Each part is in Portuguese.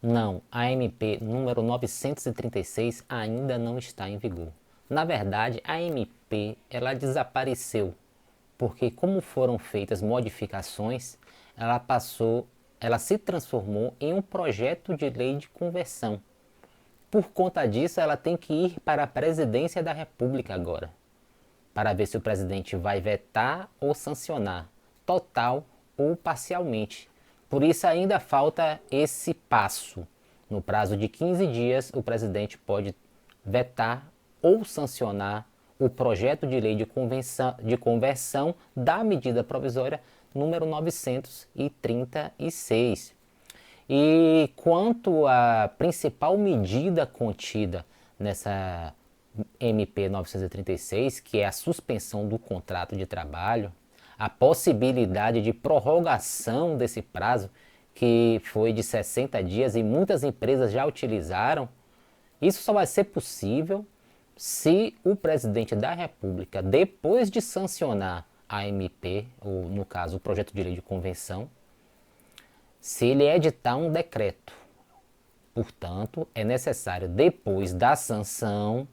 Não, a MP número 936 ainda não está em vigor. Na verdade, a MP ela desapareceu, porque como foram feitas modificações, ela se transformou em um projeto de lei de conversão. Por conta disso, ela tem que ir para a presidência da República agora, para ver se o presidente vai vetar ou sancionar, total ou parcialmente. Por isso ainda falta esse passo. No prazo de 15 dias, o presidente pode vetar ou sancionar o projeto de lei de conversão da medida provisória número 936. E quanto à principal medida contida nessa MP 936, que é a suspensão do contrato de trabalho, a possibilidade de prorrogação desse prazo, que foi de 60 dias e muitas empresas já utilizaram, isso só vai ser possível se o presidente da República, depois de sancionar a MP, ou no caso o projeto de lei de convenção, se ele editar um decreto. Portanto, é necessário, depois da sanção,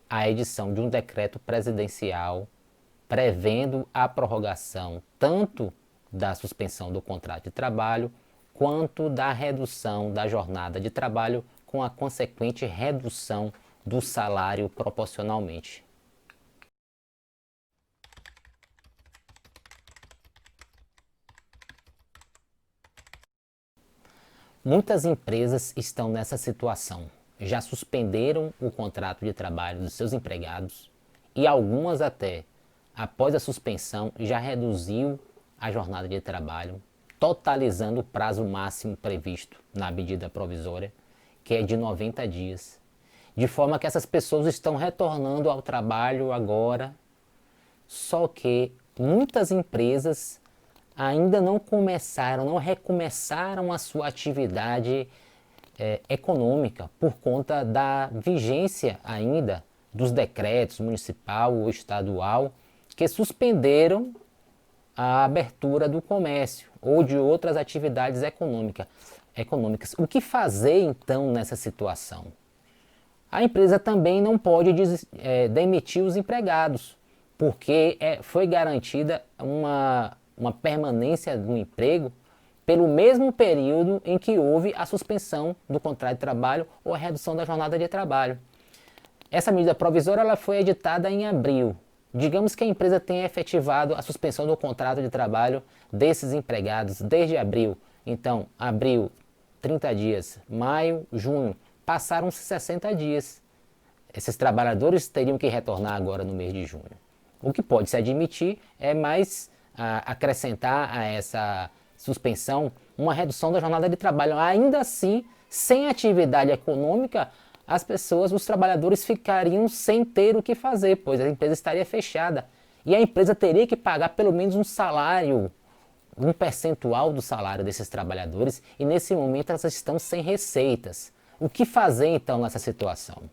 a edição de um decreto presidencial prevendo a prorrogação tanto da suspensão do contrato de trabalho quanto da redução da jornada de trabalho com a consequente redução do salário proporcionalmente. Muitas empresas estão nessa situação. Já suspenderam o contrato de trabalho dos seus empregados e algumas até, após a suspensão, já reduziu a jornada de trabalho, totalizando o prazo máximo previsto na medida provisória, que é de 90 dias. De forma que essas pessoas estão retornando ao trabalho agora, só que muitas empresas ainda não começaram, não recomeçaram a sua atividade econômica por conta da vigência ainda dos decretos municipal ou estadual que suspenderam a abertura do comércio ou de outras atividades econômicas. O que fazer então nessa situação? A empresa também não pode demitir os empregados, porque foi garantida uma permanência do emprego pelo mesmo período em que houve a suspensão do contrato de trabalho ou a redução da jornada de trabalho. Essa medida provisória ela foi editada em abril. Digamos que a empresa tenha efetivado a suspensão do contrato de trabalho desses empregados desde abril. Então, abril, 30 dias, maio, junho, passaram-se 60 dias. Esses trabalhadores teriam que retornar agora no mês de junho. O que pode se admitir é mais acrescentar a essa suspensão uma redução da jornada de trabalho. Ainda assim, sem atividade econômica, as pessoas, os trabalhadores ficariam sem ter o que fazer, pois a empresa estaria fechada. E a empresa teria que pagar pelo menos um salário, um percentual do salário desses trabalhadores, e nesse momento elas estão sem receitas. O que fazer então nessa situação?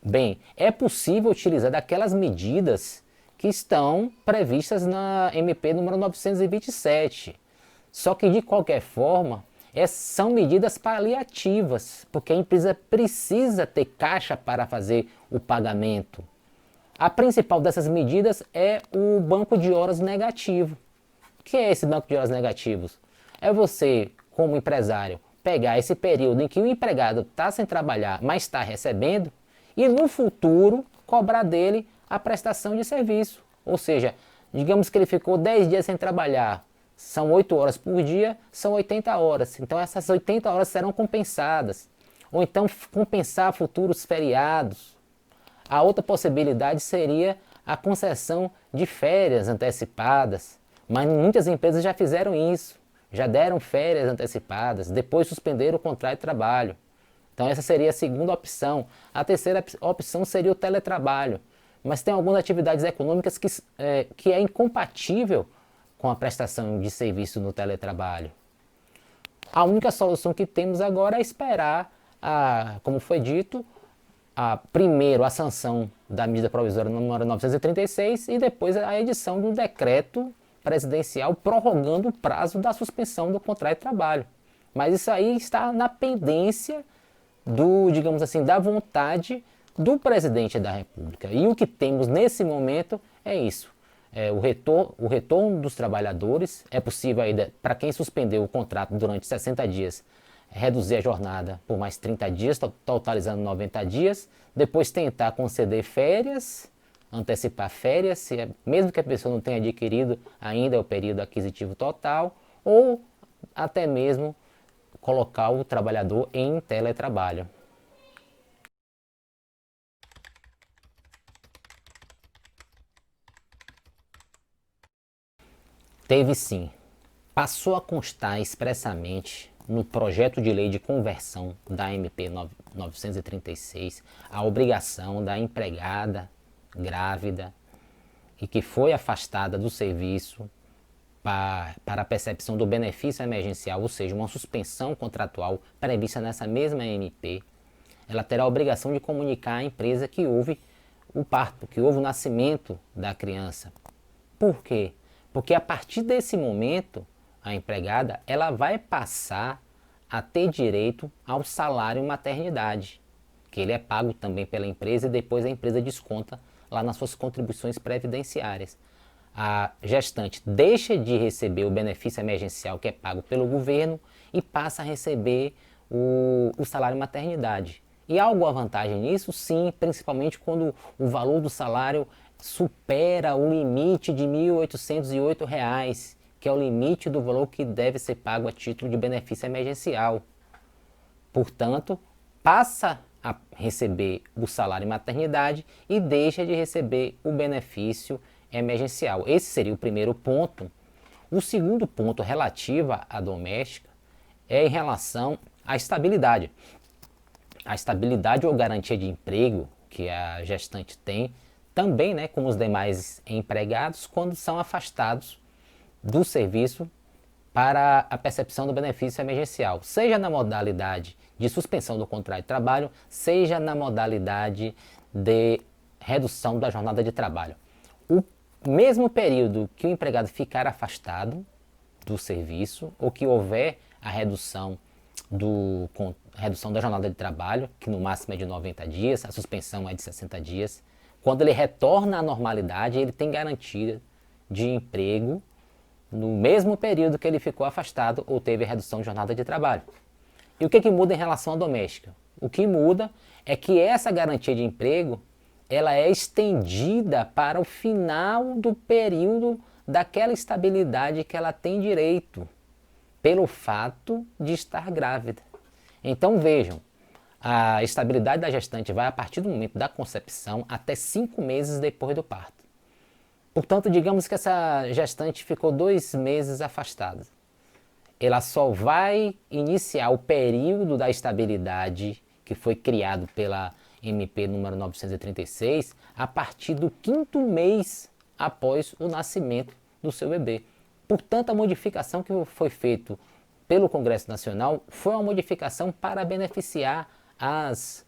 Bem, é possível utilizar daquelas medidas que estão previstas na MP número 927. Só que de qualquer forma, são medidas paliativas, porque a empresa precisa ter caixa para fazer o pagamento. A principal dessas medidas é o banco de horas negativo. O que é esse banco de horas negativos? É você, como empresário, pegar esse período em que o empregado está sem trabalhar, mas está recebendo, e no futuro cobrar dele a prestação de serviço. Ou seja, digamos que ele ficou 10 dias sem trabalhar, são 8 horas por dia, são 80 horas. Então essas 80 horas serão compensadas. Ou então compensar futuros feriados. A outra possibilidade seria a concessão de férias antecipadas. Mas muitas empresas já fizeram isso. Já deram férias antecipadas, depois suspenderam o contrato de trabalho. Então essa seria a segunda opção. A terceira opção seria o teletrabalho. Mas tem algumas atividades econômicas que é incompatível com a prestação de serviço no teletrabalho. A única solução que temos agora é esperar, como foi dito, primeiro a sanção da medida provisória número 936 e depois a edição do decreto presidencial prorrogando o prazo da suspensão do contrato de trabalho. Mas isso aí está na pendência do, digamos assim, da vontade do presidente da República. E o que temos nesse momento é isso. O retorno dos trabalhadores. É possível ainda, para quem suspendeu o contrato durante 60 dias, reduzir a jornada por mais 30 dias, totalizando 90 dias. Depois tentar conceder férias, antecipar férias, mesmo que a pessoa não tenha adquirido ainda o período aquisitivo total, ou até mesmo colocar o trabalhador em teletrabalho. Teve sim. Passou a constar expressamente no projeto de lei de conversão da MP 936 a obrigação da empregada grávida e que foi afastada do serviço para a percepção do benefício emergencial, ou seja, uma suspensão contratual prevista nessa mesma MP, ela terá a obrigação de comunicar à empresa que houve o parto, que houve o nascimento da criança. Por quê? Porque a partir desse momento, a empregada ela vai passar a ter direito ao salário maternidade, que ele é pago também pela empresa e depois a empresa desconta lá nas suas contribuições previdenciárias. A gestante deixa de receber o benefício emergencial que é pago pelo governo e passa a receber o salário maternidade. E há alguma vantagem nisso? Sim, principalmente quando o valor do salário supera o limite de R$ 1.808, que é o limite do valor que deve ser pago a título de benefício emergencial. Portanto, passa a receber o salário maternidade e deixa de receber o benefício emergencial. Esse seria o primeiro ponto. O segundo ponto relativo à doméstica é em relação à estabilidade. A estabilidade ou garantia de emprego que a gestante tem, também, né, como os demais empregados, quando são afastados do serviço para a percepção do benefício emergencial, seja na modalidade de suspensão do contrato de trabalho, seja na modalidade de redução da jornada de trabalho. O mesmo período que o empregado ficar afastado do serviço ou que houver a redução da jornada de trabalho, que no máximo é de 90 dias, a suspensão é de 60 dias. Quando ele retorna à normalidade, ele tem garantia de emprego no mesmo período que ele ficou afastado ou teve a redução de jornada de trabalho. E o que muda em relação à doméstica? O que muda é que essa garantia de emprego ela é estendida para o final do período daquela estabilidade que ela tem direito, pelo fato de estar grávida. Então vejam, a estabilidade da gestante vai a partir do momento da concepção até 5 meses depois do parto. Portanto, digamos que essa gestante ficou 2 meses afastada. Ela só vai iniciar o período da estabilidade que foi criado pela MP número 936 a partir do 5º mês após o nascimento do seu bebê. Portanto, a modificação que foi feita pelo Congresso Nacional foi uma modificação para beneficiar as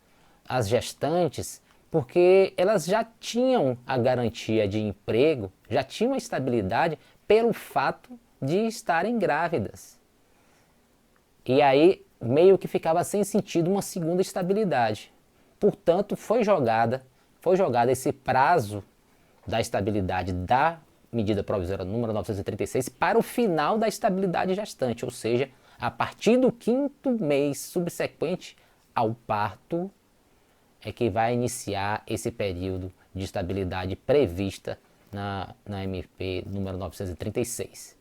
gestantes, porque elas já tinham a garantia de emprego, já tinham a estabilidade pelo fato de estarem grávidas. E aí meio que ficava sem sentido uma segunda estabilidade. Portanto, foi jogado esse prazo da estabilidade da medida provisória número 936 para o final da estabilidade gestante, ou seja, a partir do 5º mês subsequente ao parto é que vai iniciar esse período de estabilidade prevista na MP número 936.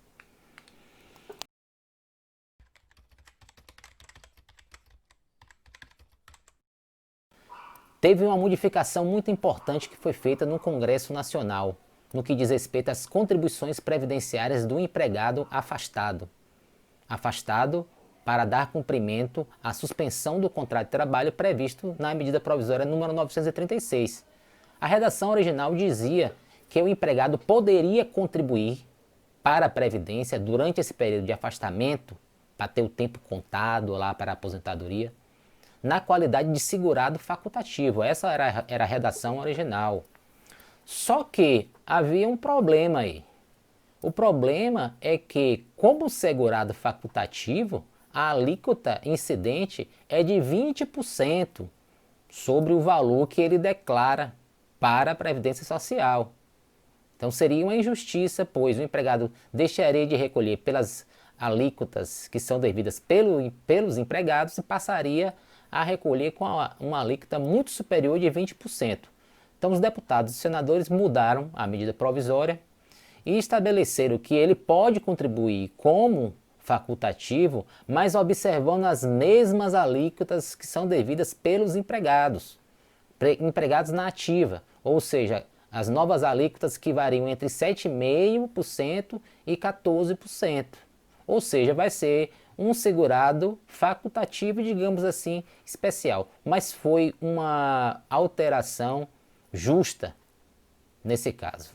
Teve uma modificação muito importante que foi feita no Congresso Nacional, no que diz respeito às contribuições previdenciárias do empregado afastado. Afastado para dar cumprimento à suspensão do contrato de trabalho previsto na medida provisória número 936. A redação original dizia que o empregado poderia contribuir para a Previdência durante esse período de afastamento, para ter o tempo contado lá para a aposentadoria, na qualidade de segurado facultativo. Essa era a redação original. Só que havia um problema aí. O problema é que, como segurado facultativo, a alíquota incidente é de 20% sobre o valor que ele declara para a Previdência Social. Então seria uma injustiça, pois o empregado deixaria de recolher pelas alíquotas que são devidas pelos empregados e passaria a recolher com uma alíquota muito superior de 20%. Então os deputados e senadores mudaram a medida provisória e estabeleceram que ele pode contribuir como facultativo, mas observando as mesmas alíquotas que são devidas pelos empregados na ativa, ou seja, as novas alíquotas que variam entre 7,5% e 14%. Ou seja, vai ser um segurado facultativo, digamos assim, especial. Mas foi uma alteração justa nesse caso.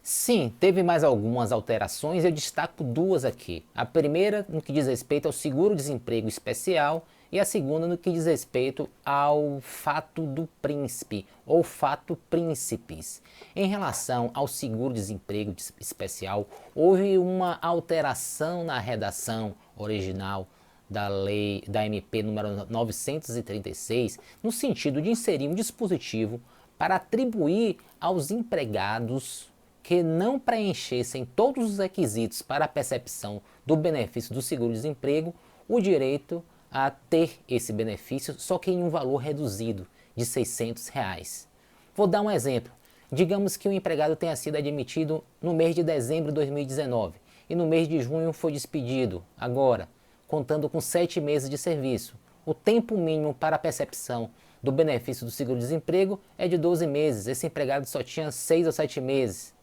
Sim, teve mais algumas alterações, eu destaco duas aqui. A primeira no que diz respeito ao seguro-desemprego especial e a segunda no que diz respeito ao fato do príncipe ou fato príncipes. Em relação ao seguro-desemprego especial, houve uma alteração na redação original da lei da MP número 936, no sentido de inserir um dispositivo para atribuir aos empregados que não preenchessem todos os requisitos para a percepção do benefício do seguro-desemprego, o direito a ter esse benefício, só que em um valor reduzido de R$ 600. Vou dar um exemplo. Digamos que o empregado tenha sido admitido no mês de dezembro de 2019 e no mês de junho foi despedido, agora, contando com 7 meses de serviço. O tempo mínimo para a percepção do benefício do seguro-desemprego é de 12 meses. Esse empregado só tinha 6 ou 7 meses.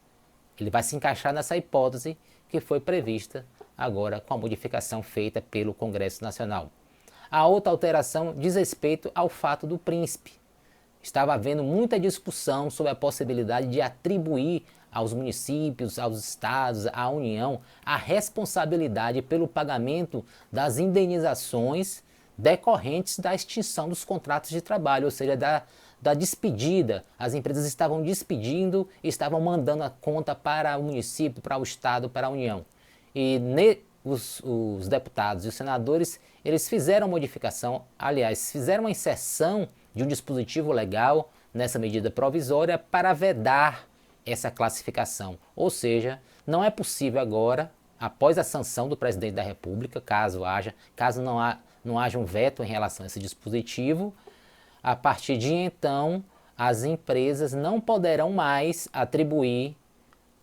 Ele vai se encaixar nessa hipótese que foi prevista agora com a modificação feita pelo Congresso Nacional. A outra alteração diz respeito ao fato do príncipe. Estava havendo muita discussão sobre a possibilidade de atribuir aos municípios, aos estados, à União, a responsabilidade pelo pagamento das indenizações decorrentes da extinção dos contratos de trabalho, ou seja, da despedida. As empresas estavam despedindo e estavam mandando a conta para o município, para o estado, para a União. E os deputados e os senadores, eles fizeram modificação, aliás, fizeram uma inserção de um dispositivo legal nessa medida provisória para vedar essa classificação. Ou seja, não é possível agora, após a sanção do presidente da República, caso não haja um veto em relação a esse dispositivo, a partir de então, as empresas não poderão mais atribuir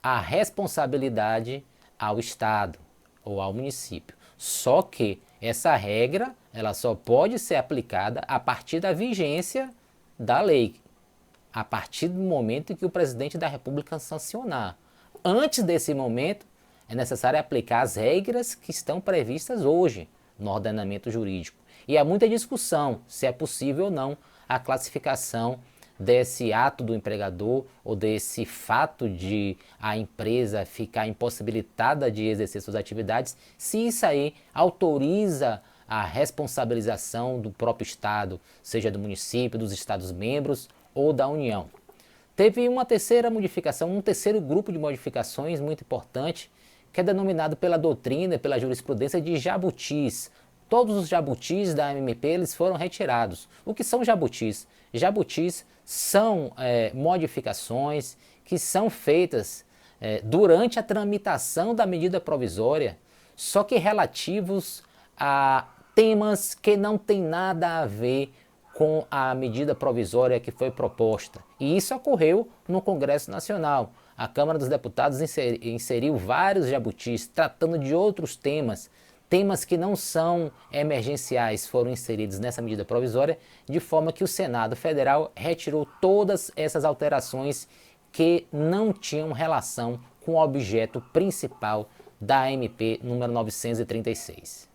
a responsabilidade ao Estado ou ao município. Só que essa regra, ela só pode ser aplicada a partir da vigência da lei, a partir do momento em que o presidente da República sancionar. Antes desse momento, é necessário aplicar as regras que estão previstas hoje no ordenamento jurídico. E há muita discussão se é possível ou não a classificação desse ato do empregador ou desse fato de a empresa ficar impossibilitada de exercer suas atividades, se isso aí autoriza a responsabilização do próprio Estado, seja do município, dos Estados-membros ou da União. Teve uma terceira modificação, um terceiro grupo de modificações muito importante, que é denominado pela doutrina, pela jurisprudência de jabutis. Todos os jabutis da MP eles foram retirados. O que são jabutis? Jabutis são modificações que são feitas durante a tramitação da medida provisória, só que relativos a temas que não tem nada a ver com a medida provisória que foi proposta. E isso ocorreu no Congresso Nacional. A Câmara dos Deputados inseriu vários jabutis tratando de outros temas. Temas que não são emergenciais foram inseridos nessa medida provisória, de forma que o Senado Federal retirou todas essas alterações que não tinham relação com o objeto principal da MP número 936.